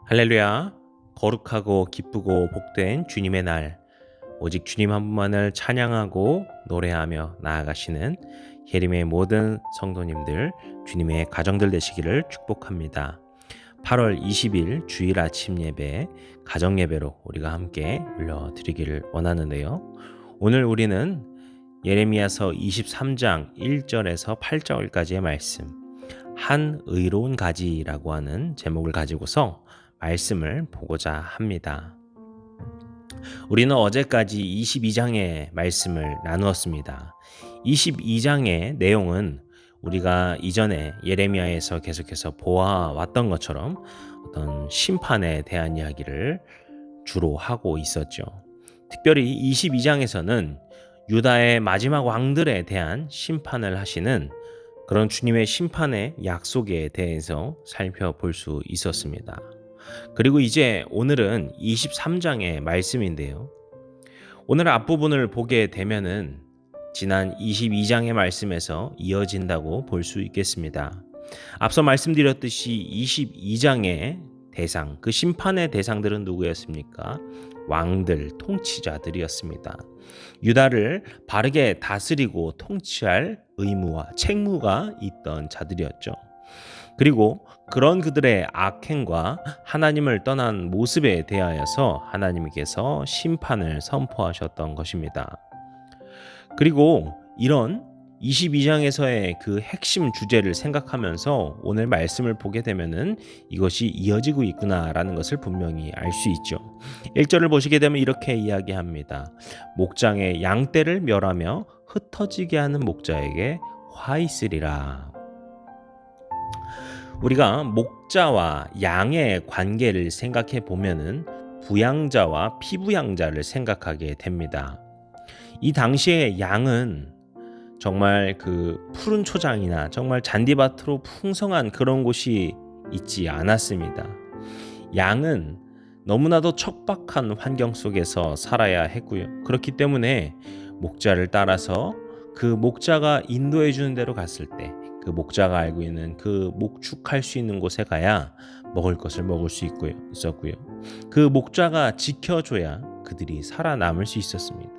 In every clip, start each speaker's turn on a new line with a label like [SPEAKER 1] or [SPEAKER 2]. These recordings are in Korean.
[SPEAKER 1] 할렐루야. 거룩하고 기쁘고 복된 주님의 날, 오직 주님 한 분만을 찬양하고 노래하며 나아가시는 예림의 모든 성도님들, 주님의 가정들 되시기를 축복합니다. 8월 20일 주일 아침 예배, 가정 예배로 우리가 함께 올려드리기를 원하는데요. 오늘 우리는 예레미야서 23장 1절에서 8절까지의 말씀, 한 의로운 가지라고 하는 제목을 가지고서 말씀을 보고자 합니다. 우리는 어제까지 22장의 말씀을 나누었습니다. 22장의 내용은 우리가 이전에 예레미야에서 계속해서 보아왔던 것처럼 어떤 심판에 대한 이야기를 주로 하고 있었죠. 특별히 22장에서는 유다의 마지막 왕들에 대한 심판을 하시는 그런 주님의 심판의 약속에 대해서 살펴볼 수 있었습니다. 그리고 이제 오늘은 23장의 말씀인데요. 오늘 앞부분을 보게 되면은 지난 22장의 말씀에서 이어진다고 볼 수 있겠습니다. 앞서 말씀드렸듯이 22장의 대상, 그 심판의 대상들은 누구였습니까? 왕들, 통치자들이었습니다. 유다를 바르게 다스리고 통치할 의무와 책무가 있던 자들이었죠. 그리고 그런 그들의 악행과 하나님을 떠난 모습에 대하여서 하나님께서 심판을 선포하셨던 것입니다. 그리고 이런 22장에서의 그 핵심 주제를 생각하면서 오늘 말씀을 보게 되면은 이것이 이어지고 있구나라는 것을 분명히 알 수 있죠. 1절을 보시게 되면 이렇게 이야기합니다. 목장의 양떼를 멸하며 흩어지게 하는 목자에게 화 있으리라. 우리가 목자와 양의 관계를 생각해 보면은 부양자와 피부양자를 생각하게 됩니다. 이 당시에 양은 정말 그 푸른 초장이나 정말 잔디밭으로 풍성한 그런 곳이 있지 않았습니다. 양은 너무나도 척박한 환경 속에서 살아야 했고요. 그렇기 때문에 목자를 따라서 그 목자가 인도해 주는 대로 갔을 때 그 목자가 알고 있는 그 목축할 수 있는 곳에 가야 먹을 것을 먹을 수 있었고요. 그 목자가 지켜줘야 그들이 살아남을 수 있었습니다.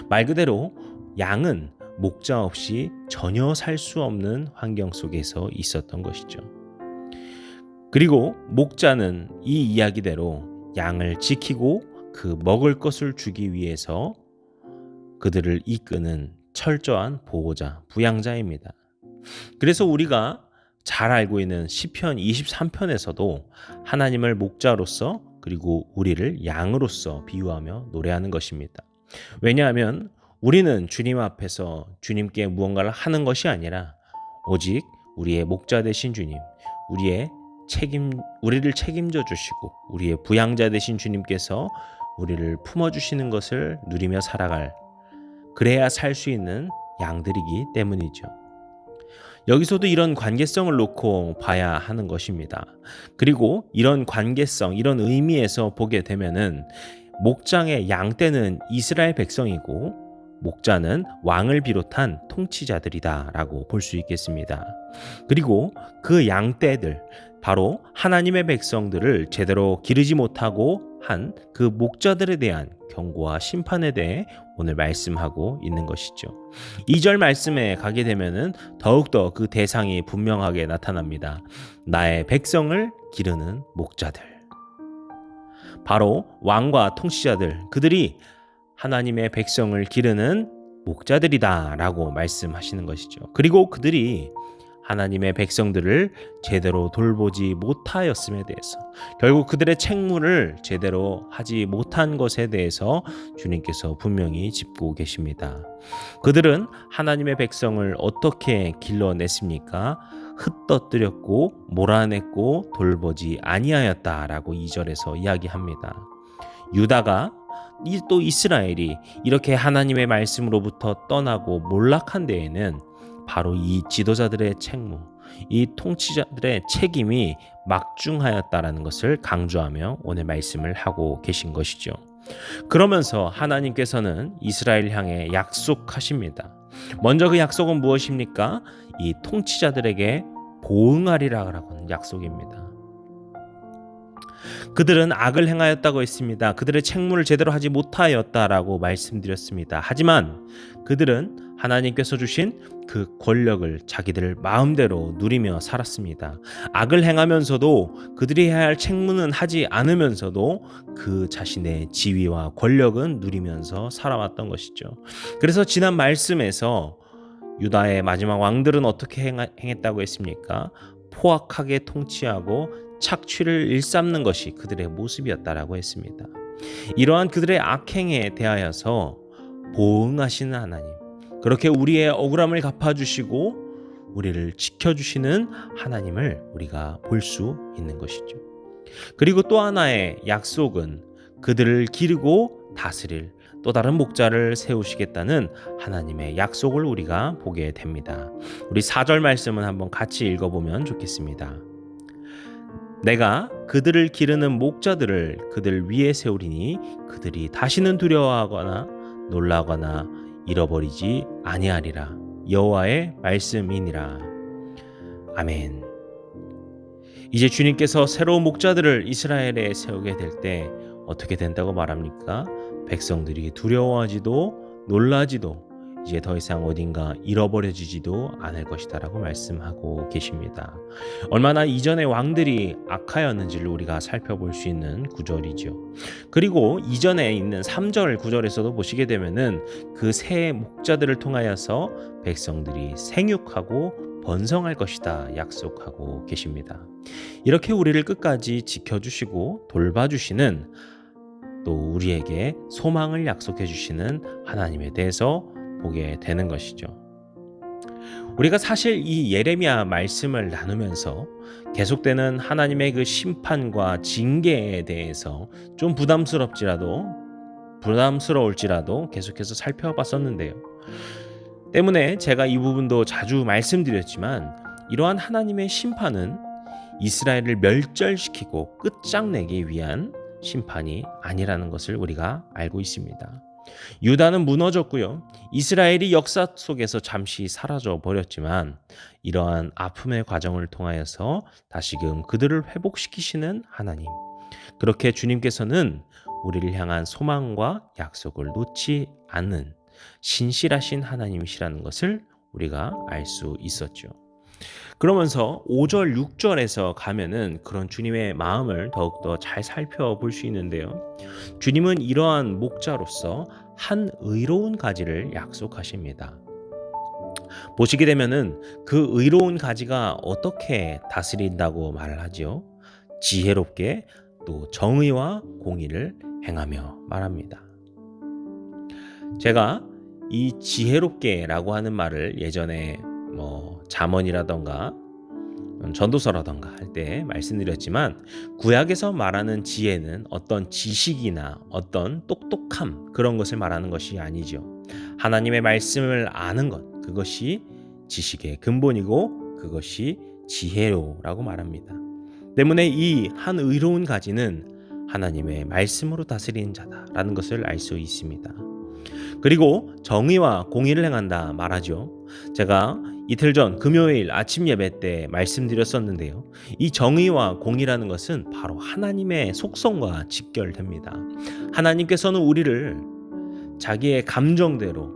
[SPEAKER 1] 말 그대로 양은 목자 없이 전혀 살 수 없는 환경 속에서 있었던 것이죠. 그리고 목자는 이 이야기대로 양을 지키고 그 먹을 것을 주기 위해서 그들을 이끄는 철저한 보호자, 부양자입니다. 그래서 우리가 잘 알고 있는 시편 23편에서도 하나님을 목자로서 그리고 우리를 양으로서 비유하며 노래하는 것입니다. 왜냐하면 우리는 주님 앞에서 주님께 무언가를 하는 것이 아니라 오직 우리의 목자 되신 주님, 우리를 책임져 주시고 우리의 부양자 되신 주님께서 우리를 품어주시는 것을 누리며 살아갈, 그래야 살 수 있는 양들이기 때문이죠. 여기서도 이런 관계성을 놓고 봐야 하는 것입니다. 그리고 이런 관계성, 이런 의미에서 보게 되면은 목장의 양떼는 이스라엘 백성이고 목자는 왕을 비롯한 통치자들이다라고 볼 수 있겠습니다. 그리고 그 양떼들, 바로 하나님의 백성들을 제대로 기르지 못하고 한 그 목자들에 대한 경고와 심판에 대해 오늘 말씀하고 있는 것이죠. 2절 말씀에 가게 되면은 더욱더 그 대상이 분명하게 나타납니다. 나의 백성을 기르는 목자들. 바로 왕과 통치자들, 그들이 하나님의 백성을 기르는 목자들이다라고 말씀하시는 것이죠. 그리고 그들이 하나님의 백성들을 제대로 돌보지 못하였음에 대해서, 결국 그들의 책무를 제대로 하지 못한 것에 대해서 주님께서 분명히 짚고 계십니다. 그들은 하나님의 백성을 어떻게 길러냈습니까? 흩떠뜨렸고 몰아냈고 돌보지 아니하였다라고 2절에서 이야기합니다. 유다가 또 이스라엘이 이렇게 하나님의 말씀으로부터 떠나고 몰락한 데에는 바로 이 지도자들의 책무, 이 통치자들의 책임이 막중하였다라는 것을 강조하며 오늘 말씀을 하고 계신 것이죠. 그러면서 하나님께서는 이스라엘 향해 약속하십니다. 먼저 그 약속은 무엇입니까? 이 통치자들에게 보응하리라고 하는 약속입니다. 그들은 악을 행하였다고 했습니다. 그들의 책무를 제대로 하지 못하였다라고 말씀드렸습니다. 하지만 그들은 하나님께서 주신 그 권력을 자기들 마음대로 누리며 살았습니다. 악을 행하면서도 그들이 해야 할 책무는 하지 않으면서도 그 자신의 지위와 권력은 누리면서 살아왔던 것이죠. 그래서 지난 말씀에서 유다의 마지막 왕들은 어떻게 행했다고 했습니까? 포악하게 통치하고 착취를 일삼는 것이 그들의 모습이었다라고 했습니다. 이러한 그들의 악행에 대하여서 보응하시는 하나님, 그렇게 우리의 억울함을 갚아주시고 우리를 지켜주시는 하나님을 우리가 볼 수 있는 것이죠. 그리고 또 하나의 약속은 그들을 기르고 다스릴 또 다른 목자를 세우시겠다는 하나님의 약속을 우리가 보게 됩니다. 우리 4절 말씀은 한번 같이 읽어보면 좋겠습니다. 내가 그들을 기르는 목자들을 그들 위에 세우리니 그들이 다시는 두려워하거나 놀라거나 잃어버리지 아니하리라. 여호와의 말씀이니라. 아멘. 이제 주님께서 새로운 목자들을 이스라엘에 세우게 될 때 어떻게 된다고 말합니까? 백성들이 두려워하지도 놀라지도 이제 더 이상 어딘가 잃어버려지지도 않을 것이다라고 말씀하고 계십니다. 얼마나 이전의 왕들이 악하였는지를 우리가 살펴볼 수 있는 구절이죠. 그리고 이전에 있는 3절 9절에서도 보시게 되면은 그 새 목자들을 통하여서 백성들이 생육하고 번성할 것이다 약속하고 계십니다. 이렇게 우리를 끝까지 지켜주시고 돌봐주시는 또 우리에게 소망을 약속해 주시는 하나님에 대해서 보게 되는 것이죠. 우리가 사실 이 예레미야 말씀을 나누면서 계속되는 하나님의 그 심판과 징계에 대해서 좀 부담스러울지라도 계속해서 살펴봤었는데요. 때문에 제가 이 부분도 자주 말씀드렸지만 이러한 하나님의 심판은 이스라엘을 멸절시키고 끝장내기 위한 심판이 아니라는 것을 우리가 알고 있습니다. 유다는 무너졌고요. 이스라엘이 역사 속에서 잠시 사라져 버렸지만 이러한 아픔의 과정을 통하여서 다시금 그들을 회복시키시는 하나님. 그렇게 주님께서는 우리를 향한 소망과 약속을 놓지 않는 신실하신 하나님이시라는 것을 우리가 알 수 있었죠. 그러면서 5절, 6절에서 가면은 그런 주님의 마음을 더욱더 잘 살펴볼 수 있는데요. 주님은 이러한 목자로서 한 의로운 가지를 약속하십니다. 보시게 되면은 그 의로운 가지가 어떻게 다스린다고 말을 하죠? 지혜롭게 또 정의와 공의를 행하며 말합니다. 제가 이 지혜롭게라고 하는 말을 예전에 잠언이라던가 전도서라던가 할 때 말씀드렸지만 구약에서 말하는 지혜는 어떤 지식이나 어떤 똑똑함 그런 것을 말하는 것이 아니죠. 하나님의 말씀을 아는 것, 그것이 지식의 근본이고 그것이 지혜로라고 말합니다. 때문에 이 한 의로운 가지는 하나님의 말씀으로 다스리는 자다라는 것을 알 수 있습니다. 그리고 정의와 공의를 행한다 말하죠. 제가 이틀 전 금요일 아침 예배 때 말씀드렸었는데요. 이 정의와 공의라는 것은 바로 하나님의 속성과 직결됩니다. 하나님께서는 우리를 자기의 감정대로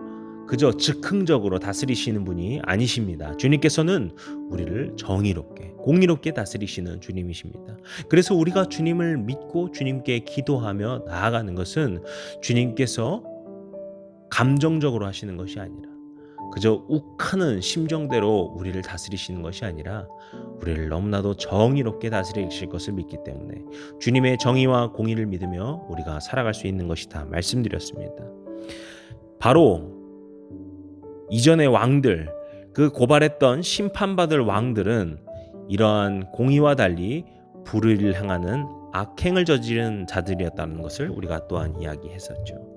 [SPEAKER 1] 그저 즉흥적으로 다스리시는 분이 아니십니다. 주님께서는 우리를 정의롭게, 공의롭게 다스리시는 주님이십니다. 그래서 우리가 주님을 믿고 주님께 기도하며 나아가는 것은 주님께서 감정적으로 하시는 것이 아니라 그저 욱하는 심정대로 우리를 다스리시는 것이 아니라 우리를 너무나도 정의롭게 다스리실 것을 믿기 때문에 주님의 정의와 공의를 믿으며 우리가 살아갈 수 있는 것이다 말씀드렸습니다. 바로 이전의 왕들, 그 고발했던 심판받을 왕들은 이러한 공의와 달리 불의를 행하는 악행을 저지른 자들이었다는 것을 우리가 또한 이야기했었죠.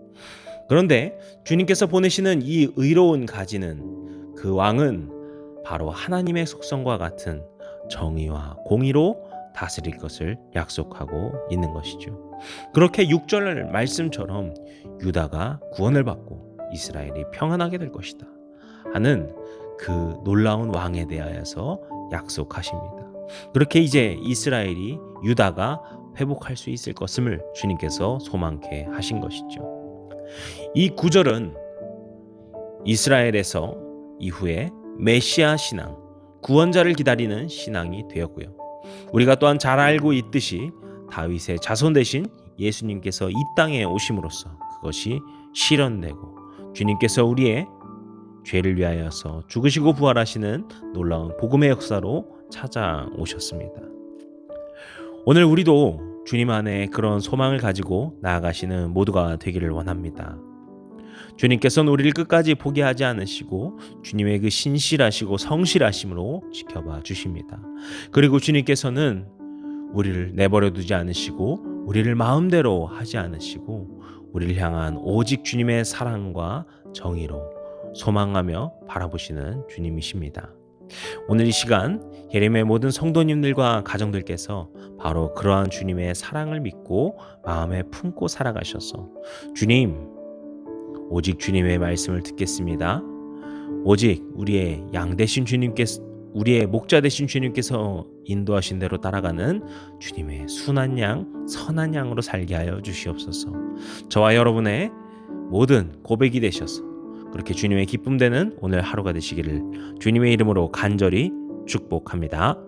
[SPEAKER 1] 그런데 주님께서 보내시는 이 의로운 가지는 그 왕은 바로 하나님의 속성과 같은 정의와 공의로 다스릴 것을 약속하고 있는 것이죠. 그렇게 6절 말씀처럼 유다가 구원을 받고 이스라엘이 평안하게 될 것이다 하는 그 놀라운 왕에 대하여서 약속하십니다. 그렇게 이제 이스라엘이 유다가 회복할 수 있을 것임을 주님께서 소망케 하신 것이죠. 이 구절은 이스라엘에서 이후에 메시아 신앙, 구원자를 기다리는 신앙이 되었고요. 우리가 또한 잘 알고 있듯이 다윗의 자손 되신 예수님께서 이 땅에 오심으로써 그것이 실현되고 주님께서 우리의 죄를 위하여서 죽으시고 부활하시는 놀라운 복음의 역사로 찾아오셨습니다. 오늘 우리도 주님 안에 그런 소망을 가지고 나아가시는 모두가 되기를 원합니다. 주님께서는 우리를 끝까지 포기하지 않으시고 주님의 그 신실하시고 성실하심으로 지켜봐 주십니다. 그리고 주님께서는 우리를 내버려 두지 않으시고 우리를 마음대로 하지 않으시고 우리를 향한 오직 주님의 사랑과 정의로 소망하며 바라보시는 주님이십니다. 오늘 이 시간 예림의 모든 성도님들과 가정들께서 바로 그러한 주님의 사랑을 믿고 마음에 품고 살아가셔서 주님, 오직 주님의 말씀을 듣겠습니다. 오직 우리의 양 되신 주님께서, 우리의 목자 되신 주님께서 인도하신 대로 따라가는 주님의 순한 양, 선한 양으로 살게 하여 주시옵소서. 저와 여러분의 모든 고백이 되셔서 그렇게 주님의 기쁨 되는 오늘 하루가 되시기를 주님의 이름으로 간절히 축복합니다.